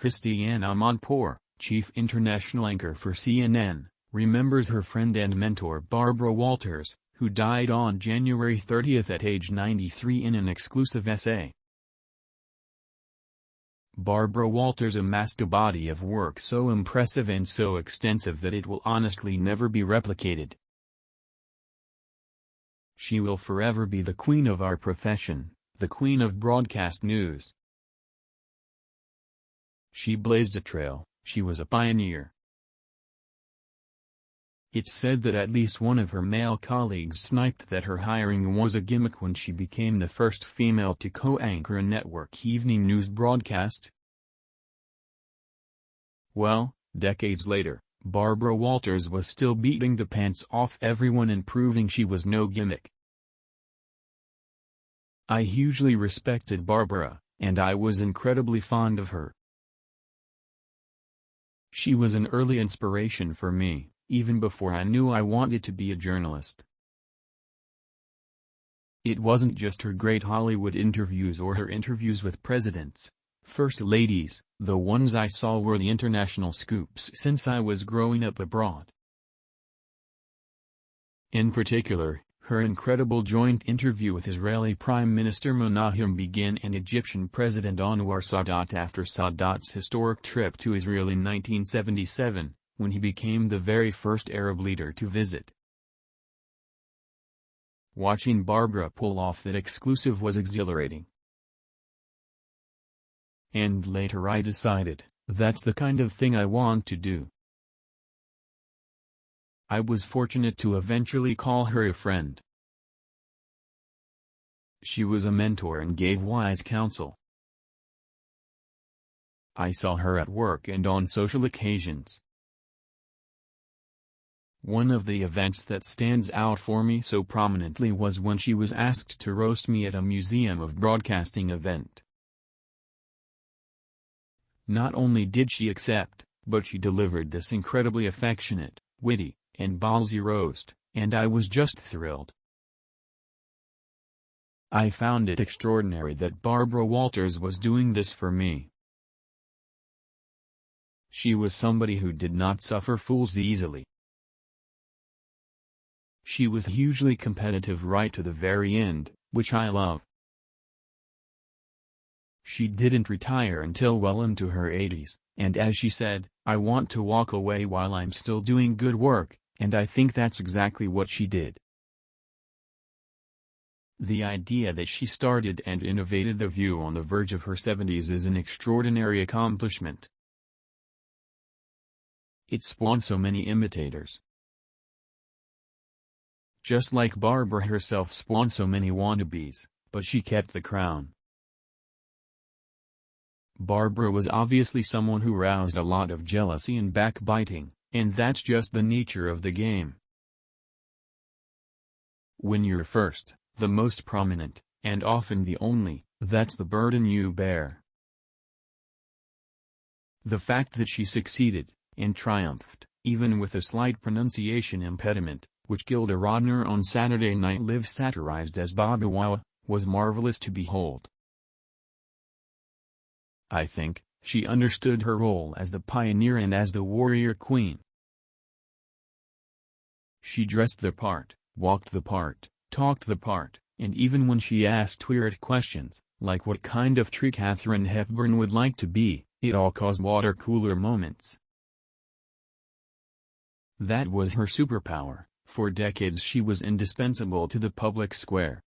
Christiane Amanpour, chief international anchor for CNN, remembers her friend and mentor Barbara Walters, who died on January 30 at age 93 in an exclusive essay. Barbara Walters amassed a body of work so impressive and so extensive that it will honestly never be replicated. She will forever be the queen of our profession, the queen of broadcast news. She blazed a trail, she was a pioneer. It's said that at least one of her male colleagues sniped that her hiring was a gimmick when she became the first female to co-anchor a network evening news broadcast. Well, decades later, Barbara Walters was still beating the pants off everyone and proving she was no gimmick. I hugely respected Barbara, and I was incredibly fond of her. She was an early inspiration for me, even before I knew I wanted to be a journalist. It wasn't just her great Hollywood interviews or her interviews with presidents, first ladies, the ones I saw were the international scoops since I was growing up abroad. In particular, her incredible joint interview with Israeli Prime Minister Menachem Begin and Egyptian President Anwar Sadat after Sadat's historic trip to Israel in 1977, when he became the very first Arab leader to visit. Watching Barbara pull off that exclusive was exhilarating. And later I decided, that's the kind of thing I want to do. I was fortunate to eventually call her a friend. She was a mentor and gave wise counsel. I saw her at work and on social occasions. One of the events that stands out for me so prominently was when she was asked to roast me at a Museum of Broadcasting event. Not only did she accept, but she delivered this incredibly affectionate, witty, and ballsy roast, and I was just thrilled. I found it extraordinary that Barbara Walters was doing this for me. She was somebody who did not suffer fools easily. She was hugely competitive right to the very end, which I love. She didn't retire until well into her 80s, and as she said, I want to walk away while I'm still doing good work, and I think that's exactly what she did. The idea that she started and innovated The View on the verge of her 70s is an extraordinary accomplishment. It spawned so many imitators. Just like Barbara herself spawned so many wannabes, but she kept the crown. Barbara was obviously someone who roused a lot of jealousy and backbiting, and that's just the nature of the game. When you're first, the most prominent, and often the only, that's the burden you bear. The fact that she succeeded, and triumphed, even with a slight pronunciation impediment, which Gilda Radner on Saturday Night Live satirized as Baba Wawa, was marvelous to behold. I think, she understood her role as the pioneer and as the warrior queen. She dressed the part, walked the part, talked the part, and even when she asked weird questions, like what kind of tree Katharine Hepburn would like to be, it all caused water cooler moments. That was her superpower. For decades she was indispensable to the public square.